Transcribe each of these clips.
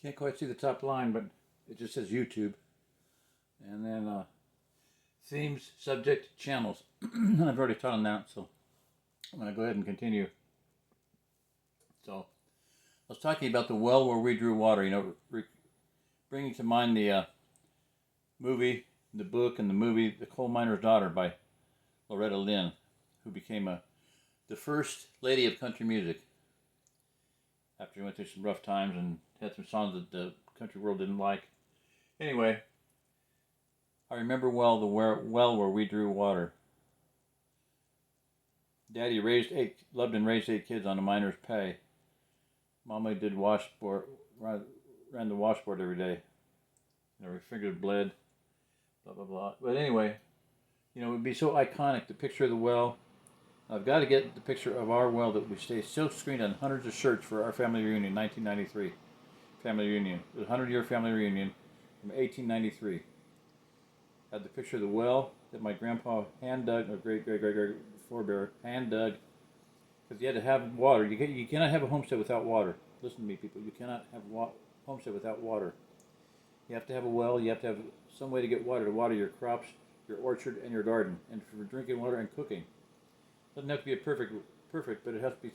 Can't quite see the top line, but it just says YouTube. And then themes, subject, channels. I've already taught them that, so I'm going to go ahead and continue. So I was talking about the well where we drew water, bringing to mind the movie, the book, and the movie The Coal Miner's Daughter by Loretta Lynn, who became the first lady of country music after she went through some rough times and had some songs that the country world didn't like. Anyway, I remember well the well where we drew water. Daddy loved and raised 8 kids on a miner's pay. Mama did washboard, ran the washboard every day. Her fingers bled, blah, blah, blah. But anyway, it would be so iconic, the picture of the well. I've got to get the picture of our well that we stay still screened on hundreds of shirts for our family reunion, 1993. Family reunion. It was a 100-year family reunion from 1893. Had the picture of the well that my grandpa hand dug, or great forebear hand dug, because you had to have water. You cannot have a homestead without water. Listen to me, people. You cannot have a homestead without water. You have to have a well. You have to have some way to get water your crops, your orchard, and your garden, and for drinking water and cooking. It doesn't have to be perfect, but it has to be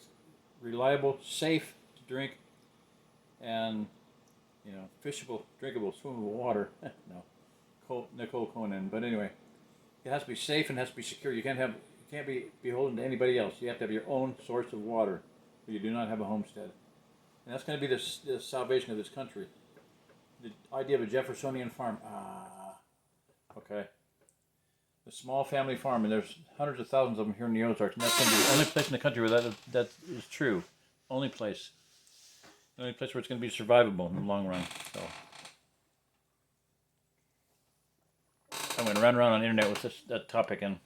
reliable, safe to drink, and fishable, drinkable, swimmable water. No, Nicole Conan. But anyway, it has to be safe and has to be secure. You can't be beholden to anybody else. You have to have your own source of water, or you do not have a homestead. And that's going to be the salvation of this country. The idea of a Jeffersonian farm. Okay. A small family farm, and there's hundreds of thousands of them here in the Ozarks, and that's going to be the only place in the country where that is true. Only place. The only place where it's going to be survivable in the long run. So I'm going to run around on the internet with that topic, and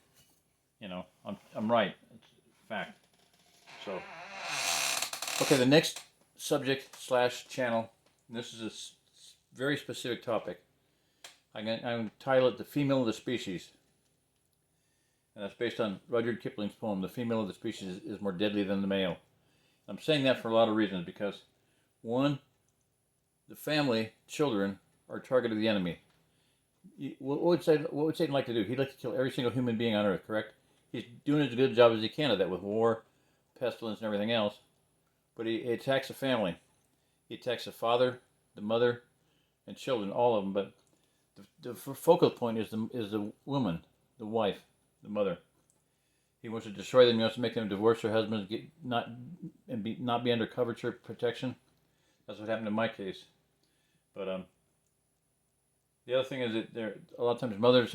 I'm right. It's a fact. So okay, the next subject / channel. And this is a very specific topic. I'm going to title it "The Female of the Species." And that's based on Rudyard Kipling's poem, "The female of the species is more deadly than the male." I'm saying that for a lot of reasons, because one, the family, children, are a target of the enemy. What would Satan like to do? He'd like to kill every single human being on earth, correct? He's doing as good a job as he can of that with war, pestilence, and everything else. But he attacks the family. He attacks the father, the mother, and children, all of them. But the focal point is the woman, the wife, the mother. He wants to destroy them. He wants to make them divorce their husbands, not be under coverture protection. That's what happened in my case. But the other thing is that a lot of times mothers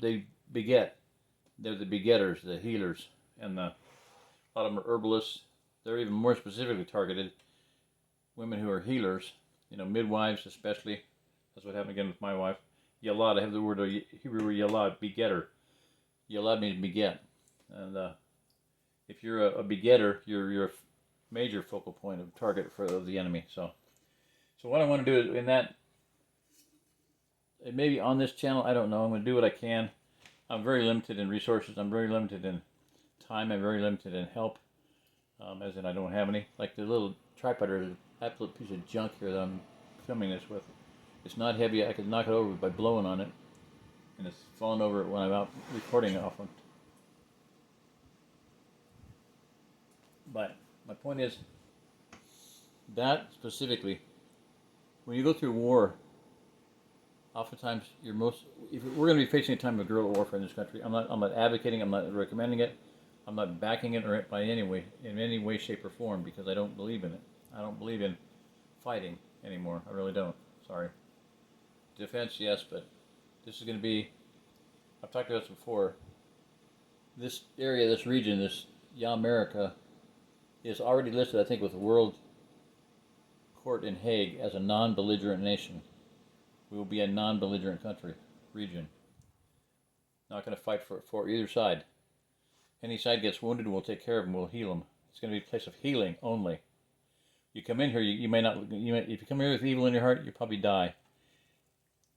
they beget. They're the begetters, the healers, and a lot of them are herbalists. They're even more specifically targeted. Women who are healers, midwives especially. That's what happened again with my wife. Yalad, I have the word Hebrew word yalad, begetter. Yalad means beget, and if you're a begetter, you're a major focal point of target of the enemy. So what I want to do is in that, maybe on this channel, I don't know. I'm going to do what I can. I'm very limited in resources. I'm very limited in time. I'm very limited in help, as in I don't have any. Like the little tripod is an absolute piece of junk here that I'm filming this with. It's not heavy. I could knock it over by blowing on it, and it's falling over when I'm out recording it often. But my point is that specifically, when you go through war, oftentimes if we're going to be facing a time of guerrilla warfare in this country. I'm not advocating. I'm not recommending it. I'm not backing it or by any way, shape, or form, because I don't believe in it. I don't believe in fighting anymore. I really don't. Sorry. Defense, yes, but this is going to be. I've talked about this before. This area, this region, this America, is already listed, I think, with the World Court in Hague as a non-belligerent nation. We will be a non-belligerent region. Not going to fight for either side. Any side gets wounded, we'll take care of them. We'll heal them. It's going to be a place of healing only. You come in here, you may not. If you come here with evil in your heart, you'll probably die.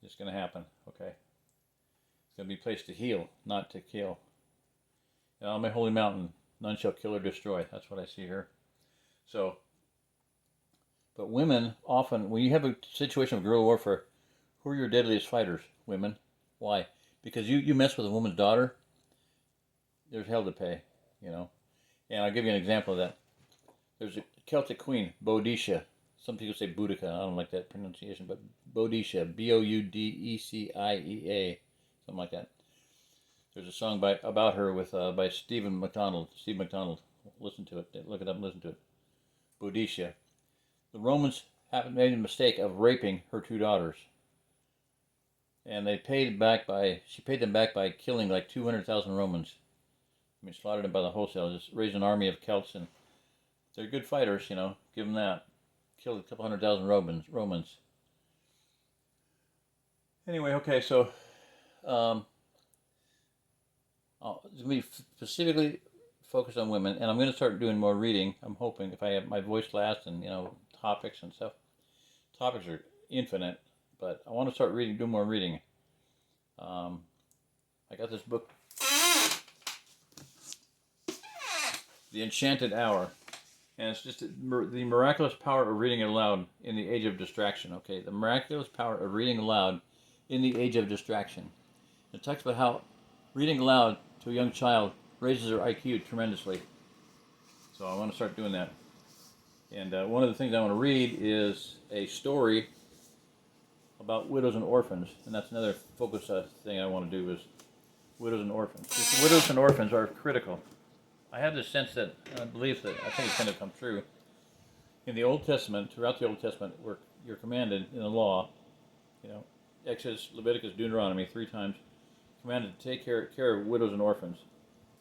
It's going to happen. Okay. It's going to be a place to heal, not to kill. And on my holy mountain, none shall kill or destroy. That's what I see here. So But women often, when you have a situation of guerrilla warfare, who are your deadliest fighters? Women. Why? Because you mess with a woman's daughter, there's hell to pay, you know. And I'll give you an example of that. There's a Celtic queen, Boadicea. Some people say Boudica. I don't like that pronunciation, but Boadicea, Boudeciea, something like that. There's a song about her with by Steve McDonald. Listen to it. Look it up and listen to it. Boadicea. The Romans haven't made a mistake of raping her two daughters, and she paid them back by killing like 200,000 Romans. I mean, slaughtered them by the wholesale. Just raised an army of Celts, and they're good fighters, you know. Give them that. Killed a couple 100,000 Romans. Anyway, okay, so it's going to be specifically focused on women, and I'm going to start doing more reading. I'm hoping if I have my voice lasts and, you know, topics and stuff. Topics are infinite, but I want to start doing more reading. I got this book, The Enchanted Hour, and it's just the miraculous power of reading aloud in the age of distraction. Okay, the miraculous power of reading aloud in the age of distraction. It talks about how reading aloud to a young child raises their IQ tremendously. So I want to start doing that. And one of the things I want to read is a story about widows and orphans, and that's another focus thing I want to do is widows and orphans. Because widows and orphans are critical. I have this sense that, belief that I think it's going to come true. In the Old Testament, throughout the Old Testament, you're commanded in the law, you know, Exodus, Leviticus, Deuteronomy, 3 times, commanded to take care of widows and orphans.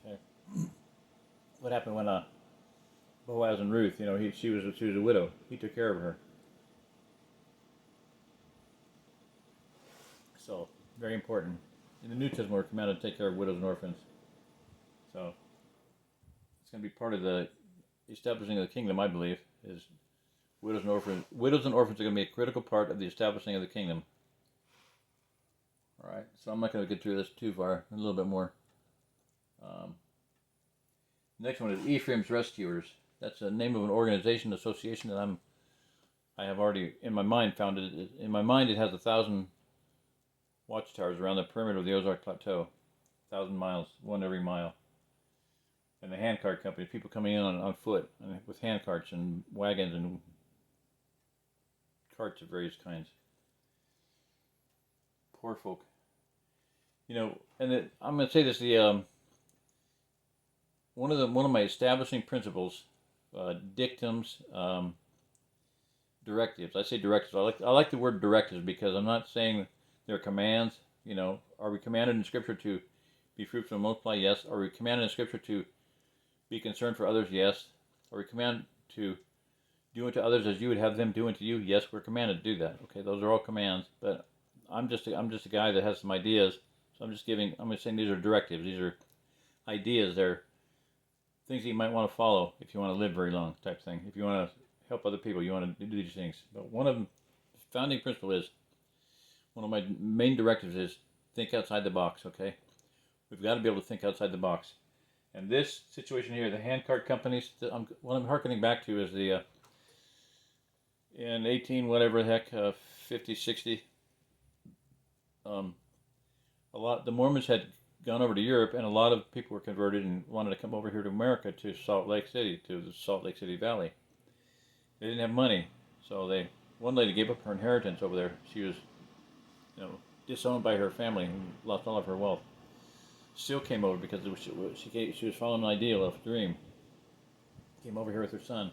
Okay. What happened when Boaz and Ruth, you know, she was a widow. He took care of her. So, very important. In the New Testament, we're commanded to take care of widows and orphans. So, it's going to be part of the establishing of the kingdom, I believe, is widows and orphans. Widows and orphans are going to be a critical part of the establishing of the kingdom. All right, so I'm not going to get through this too far, a little bit more. Next one is Ephraim's Rescuers. That's the name of an organization, association that I have already, in my mind, founded. In my mind, it has 1,000 watchtowers around the perimeter of the Ozark Plateau. 1,000 miles, one every mile. And the Handcart company, people coming in on foot with handcarts and wagons and carts of various kinds. Poor folk. You know, and I'm going to say this: one of my establishing principles, dictums, directives. I say directives. I like the word directives because I'm not saying they're commands. You know, are we commanded in Scripture to be fruitful and multiply? Yes. Are we commanded in Scripture to be concerned for others? Yes. Are we commanded to do unto others as you would have them do unto you? Yes, we're commanded to do that. Okay, those are all commands. But I'm just a guy that has some ideas. So I'm just saying these are directives. These are ideas. They're things that you might want to follow if you want to live very long, type thing. If you want to help other people, you want to do these things. But one of them, founding principle is, one of my main directives is think outside the box, okay? We've got to be able to think outside the box. And this situation here, the handcart companies, what I'm hearkening back to is in 18 whatever the heck, 50, 60, the Mormons had gone over to Europe, and a lot of people were converted and wanted to come over here to America, to Salt Lake City, to the Salt Lake City Valley. They didn't have money, so one lady gave up her inheritance over there. She was, you know, disowned by her family and lost all of her wealth. Still came over because she was following an ideal, a dream. Came over here with her son,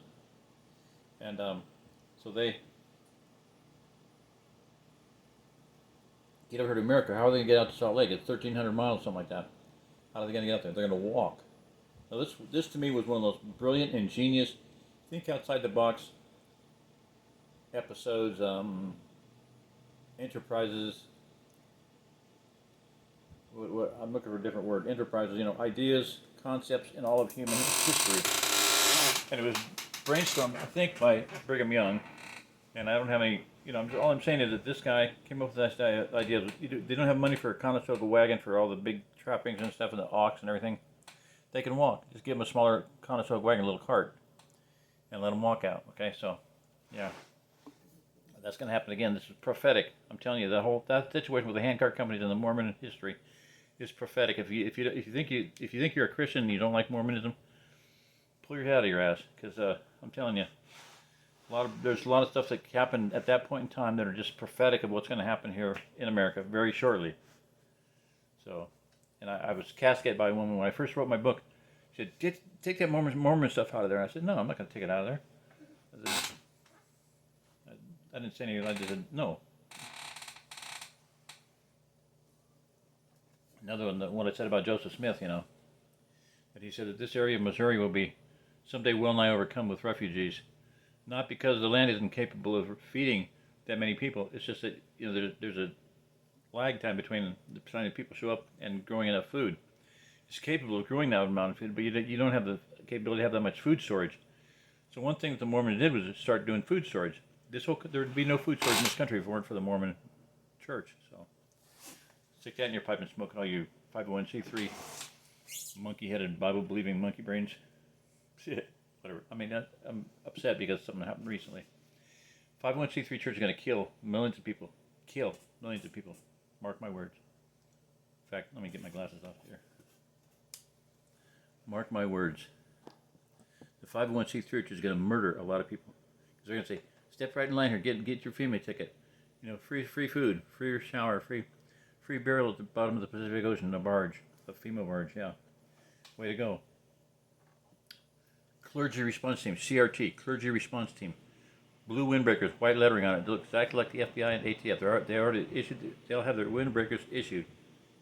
and so they get over to America. How are they going to get out to Salt Lake? It's 1,300 miles, something like that. How are they going to get out there? They're going to walk. Now this to me was one of those brilliant, ingenious, think outside the box episodes, enterprises. I'm looking for a different word. Enterprises, you know, ideas, concepts in all of human history. And it was brainstormed, I think, by Brigham Young. And I don't have any, you know, all I'm saying is that this guy came up with this idea. They don't have money for a Conestoga wagon for all the big trappings and stuff and the ox and everything. They can walk. Just give them a smaller Conestoga wagon, a little cart, and let them walk out. Okay, so Yeah. That's going to happen again. This is prophetic. I'm telling you, that situation with the handcart companies in the Mormon history is prophetic. If you think you're a Christian and you don't like Mormonism, pull your head out of your ass, because I'm telling you, there's a lot of stuff that happened at that point in time that are just prophetic of what's going to happen here in America very shortly. So, and I was castigated by a woman when I first wrote my book. She said, "Take that Mormon stuff out of there." I said, "No, I'm not going to take it out of there." I didn't say anything. I just said no. Another one, what I said about Joseph Smith, that he said that this area of Missouri will be someday well nigh overcome with refugees, not because the land isn't capable of feeding that many people. It's just that there's a lag time between the time that people show up and growing enough food. It's capable of growing that amount of food, but you don't have the capability to have that much food storage. So one thing that the Mormons did was start doing food storage. There would be no food storage in this country if it weren't for the Mormon Church. So stick that in your pipe and smoke it, all you 501c3 monkey-headed Bible-believing monkey brains. Shit, whatever. I mean, I'm upset because something happened recently. 501c3 church is going to kill millions of people. Kill millions of people. Mark my words. In fact, let me get my glasses off here. Mark my words. The 501c3 church is going to murder a lot of people. Because they're going to say, step right in line here, get your FEMA ticket. Free food, free shower, free burial at the bottom of the Pacific Ocean, a FEMA barge, yeah. Way to go. Clergy Response Team, CRT, Clergy Response Team. Blue windbreakers, white lettering on it. They look exactly like the FBI and ATF. They already issued. They'll have their windbreakers issued.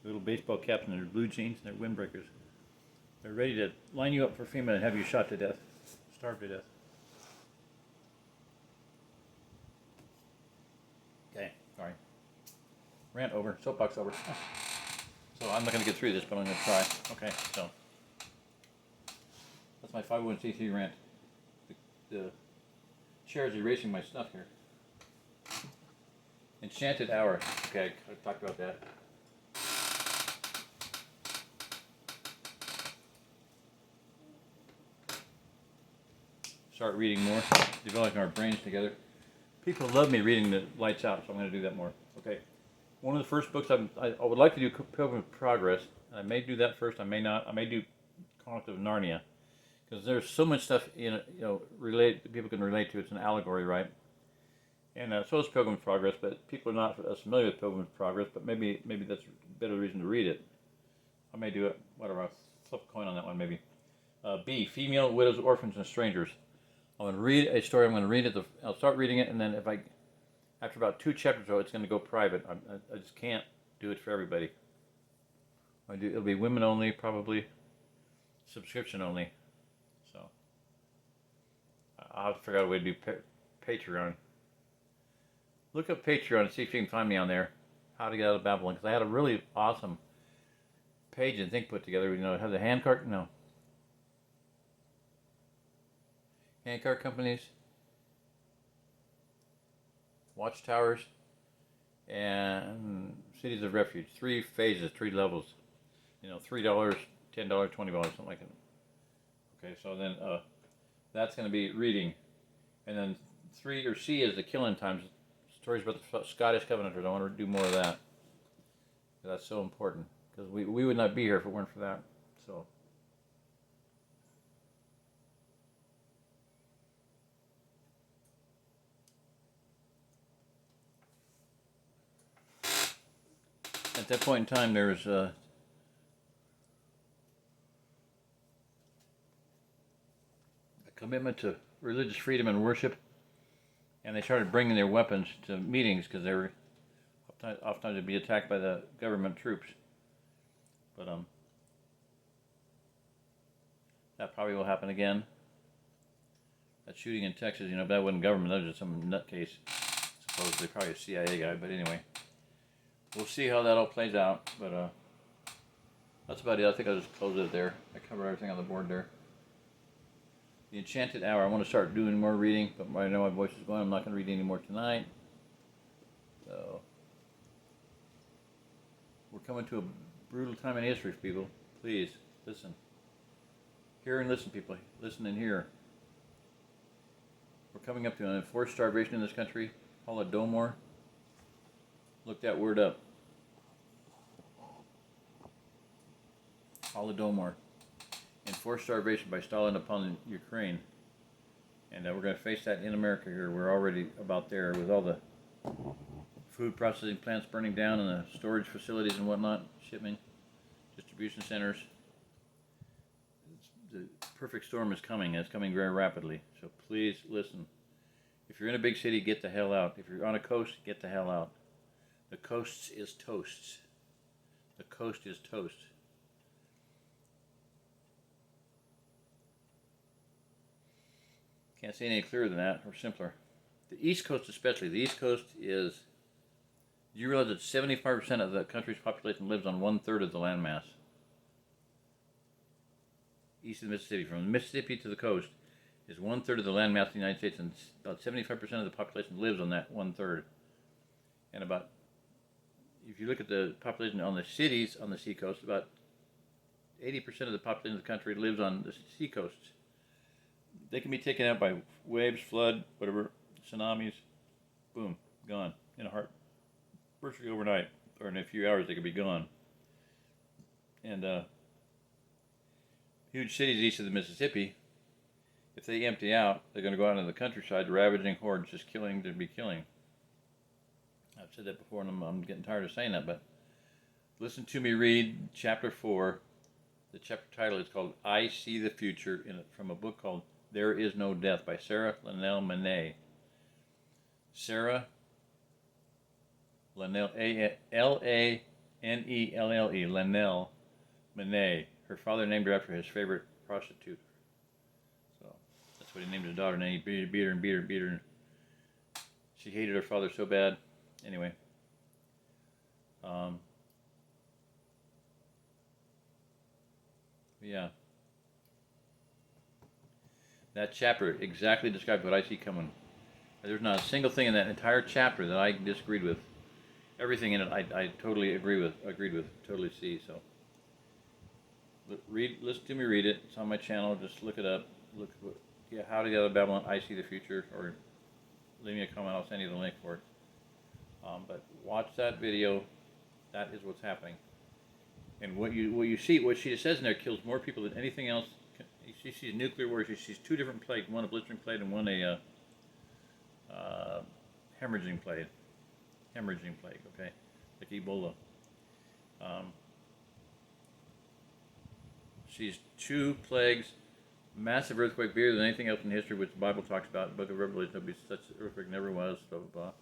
Little baseball caps and their blue jeans and their windbreakers. They're ready to line you up for FEMA and have you shot to death, starved to death. Okay, sorry. Rant over. Soapbox over. So I'm not going to get through this, but I'm going to try. Okay, so that's my 501c3 rant. The chair is erasing my stuff here. Enchanted hour. Okay, I talked about that. Start reading more, developing our brains together. People love me reading the lights out, so I'm going to do that more. Okay. One of the first books I would like to do Pilgrim's Progress. I may do that first. I may not. I may do Chronicles of Narnia, because there's so much stuff people can relate to. It's an allegory, right? And so is Pilgrim's Progress, but people are not as familiar with Pilgrim's Progress. But maybe that's a better reason to read it. I may do it. Whatever. I'll flip a coin on that one. Maybe. B. Female widows, orphans, and strangers. I'm going to read a story. I'm going to read it. I'll start reading it, and then after about 2 chapters, it's going to go private. I just can't do it for everybody. It'll be women only, probably subscription only. So I'll have to figure out a way to do Patreon. Look up Patreon and see if you can find me on there. How to get out of Babylon, because I had a really awesome page and thing put together. Have the handcart. No. Handcart companies, watchtowers, and cities of refuge. 3 phases, 3 levels. $3, $10, $20, something like that. Okay, so then that's going to be reading, and then 3 or C is the killing times. Stories about the Scottish Covenanters. I want to do more of that. That's so important, because we would not be here if it weren't for that. So. At that point in time, there was a commitment to religious freedom and worship, and they started bringing their weapons to meetings because they were oftentimes they'd be attacked by the government troops. But that probably will happen again. That shooting in Texas, but that wasn't government. That was just some nutcase, supposedly probably a CIA guy. But anyway. We'll see how that all plays out, but that's about it. I think I'll just close it there. I covered everything on the board there. The Enchanted Hour. I want to start doing more reading, but I know my voice is going. I'm not going to read any more tonight. So, we're coming to a brutal time in history, people. Please, listen. Hear and listen, people. Listen and hear. We're coming up to an enforced starvation in this country. Holodomor. Look that word up. Holodomor. Enforced starvation by Stalin upon Ukraine. And we're going to face that in America here. We're already about there with all the food processing plants burning down and the storage facilities and whatnot, shipping, distribution centers. The perfect storm is coming, and it's coming very rapidly. So please listen. If you're in a big city, get the hell out. If you're on a coast, get the hell out. The coast is toast. The coast is toast. Can't say any clearer than that, or simpler. The East Coast especially. The East Coast is... Do you realize that 75% of the country's population lives on 1/3 of the landmass? East of the Mississippi. From the Mississippi to the coast is 1/3 of the landmass of the United States, and about 75% of the population lives on that 1/3. And about... If you look at the population on the cities on the seacoast, about 80% of the population of the country lives on the seacoasts. They can be taken out by waves, flood, whatever, tsunamis, boom, gone in a heart. Virtually overnight, or in a few hours, they could be gone. And huge cities east of the Mississippi, if they empty out, they're going to go out into the countryside, ravaging hordes, just killing to be killing. I've said that before, and I'm getting tired of saying that, but listen to me read chapter 4. The chapter title is called I See the Future, from a book called There Is No Death by Sarah Lanell Monet. Sarah Lanell, L-A-N-E-L-L-E, Lanell Monet. Her father named her after his favorite prostitute. So that's what he named his daughter, and then he beat her and beat her and beat her. She hated her father so bad. Anyway. Yeah. That chapter exactly describes what I see coming. There's not a single thing in that entire chapter that I disagreed with. Everything in it I totally agreed with, totally see. So listen to me read it. It's on my channel. Just look it up. How to Get Out of Babylon. I See the Future. Or leave me a comment. I'll send you the link for it. But watch that video. That is what's happening. And what you see, what she says in there, kills more people than anything else. She sees nuclear war. She sees 2 different plagues. One a blistering plague and one a hemorrhaging plague. Okay, like Ebola. She's 2 plagues, massive earthquake, bigger than anything else in history, which the Bible talks about. The Book of Revelation, there'll be such an earthquake never was. Blah blah blah.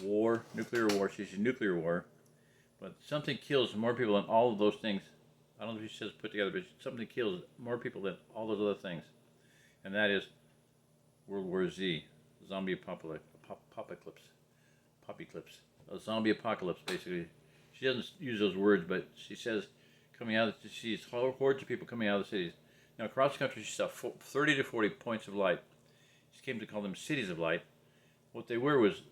War, nuclear war. She sees nuclear war, but something kills more people than all of those things. I don't know if she says put together, but something kills more people than all those other things, and that is World War Z, zombie apocalypse. A zombie apocalypse, basically. She doesn't use those words, but she says coming out, she sees hordes of people coming out of the cities. Now, across the country, she saw 30 to 40 points of light. She came to call them cities of light. What they were was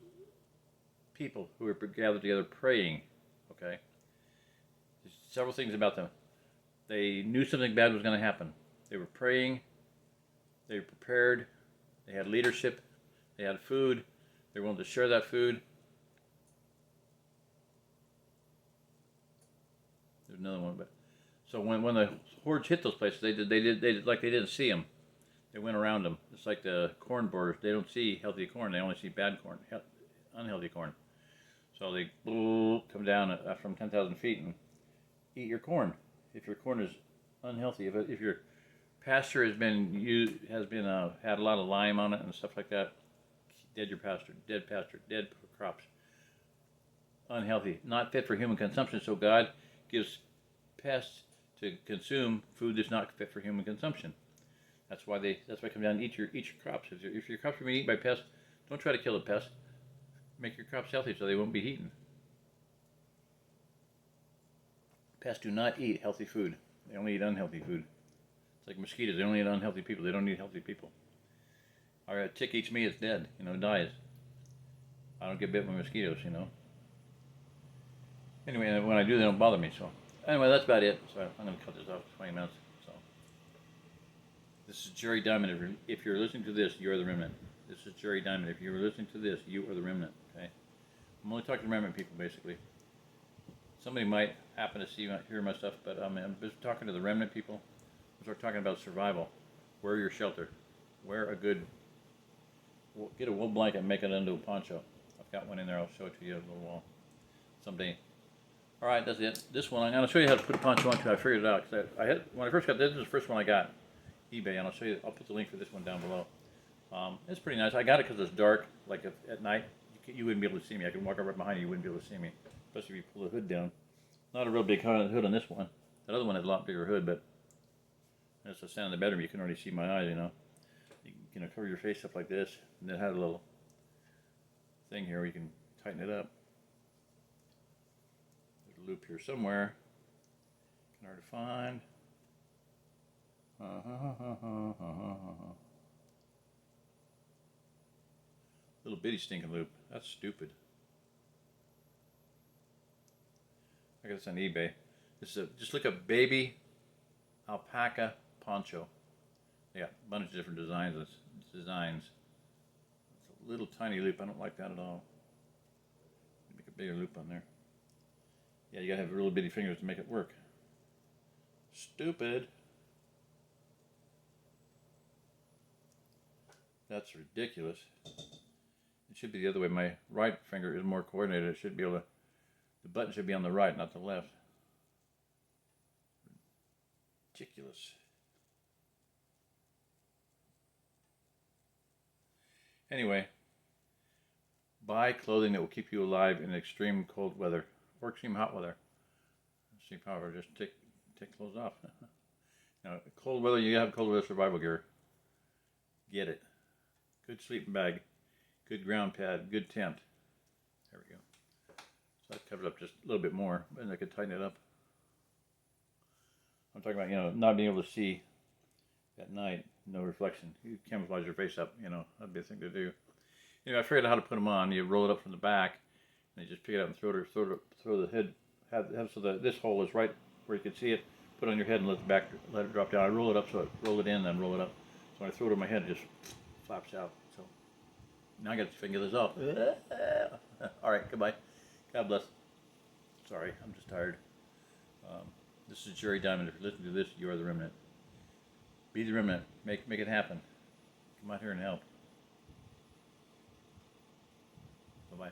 people who were gathered together praying, okay? There's several things about them. They knew something bad was going to happen. They were praying. They were prepared. They had leadership. They had food. They were willing to share that food. There's another one, but so when the hordes hit those places, they did like they didn't see them. They went around them. It's like the corn borers. They don't see healthy corn. They only see bad corn, unhealthy corn. So they come down from 10,000 feet and eat your corn. If your corn is unhealthy, if your pasture had a lot of lime on it and stuff like that, dead pasture, dead crops, unhealthy, not fit for human consumption. So God gives pests to consume food that's not fit for human consumption. That's why they come down and eat your crops. If your crops are being eaten by pests, don't try to kill the pest. Make your crops healthy so they won't be eaten. Pests do not eat healthy food. They only eat unhealthy food. It's like mosquitoes. They only eat unhealthy people. They don't eat healthy people. A tick eats me, it's dead. Dies. I don't get bit by mosquitoes, Anyway, when I do, they don't bother me. So, anyway, that's about it. So I'm going to cut this off 20 minutes. So, this is Jerry Diamond. If you're listening to this, you're the remnant. This is Jerry Diamond. If you're listening to this, you are the remnant. Okay, I'm only talking to remnant people, basically. Somebody might happen to hear my stuff, but I'm just talking to the remnant people. We're talking about survival. Wear your shelter. Wear a good. Get a wool blanket and make it into a poncho. I've got one in there. I'll show it to you a little while someday. All right, that's it. This one, I'm going to show you how to put a poncho onto. I figured it out because when I first got this is the first one I got, eBay, and I'll show you. I'll put the link for this one down below. It's pretty nice. I got it because it's dark. Like at night, you wouldn't be able to see me. I could walk right behind you. You wouldn't be able to see me, especially if you pull the hood down. Not a real big hood on this one. That other one has a lot bigger hood, but as I stand in the bedroom, you can already see my eyes. You can cover your face up like this, and it has a little thing here where you can tighten it up. There's a loop here somewhere. Can hard to find. Little bitty stinking loop. That's stupid. I got this on eBay. This is just look up baby alpaca poncho. They got a bunch of different designs. It's a little tiny loop. I don't like that at all. Make a bigger loop on there. Yeah, you gotta have really bitty fingers to make it work. Stupid. That's ridiculous. It should be the other way. My right finger is more coordinated. It should be able to. The button should be on the right, not the left. Ridiculous. Anyway, buy clothing that will keep you alive in extreme cold weather or extreme hot weather. Extreme hot weather, just take clothes off. Now, cold weather, you have cold weather survival gear. Get it. Good sleeping bag, good ground pad, good tent. There we go. So that covered up just a little bit more, and I could tighten it up. I'm talking about, not being able to see at night, no reflection. You camouflage your face up, that'd be a thing to do. I figured out how to put them on. You roll it up from the back, and you just pick it up and throw the head, have so that this hole is right where you can see it. Put it on your head and let it drop down. I roll it up so roll it in, then roll it up. So when I throw it on my head, it just flaps out. So now I got to figure this out. All right, goodbye. God bless. Sorry, I'm just tired. This is Jerry Diamond. If you're listening to this, you are the remnant. Be the remnant. Make it happen. Come out here and help. Bye-bye.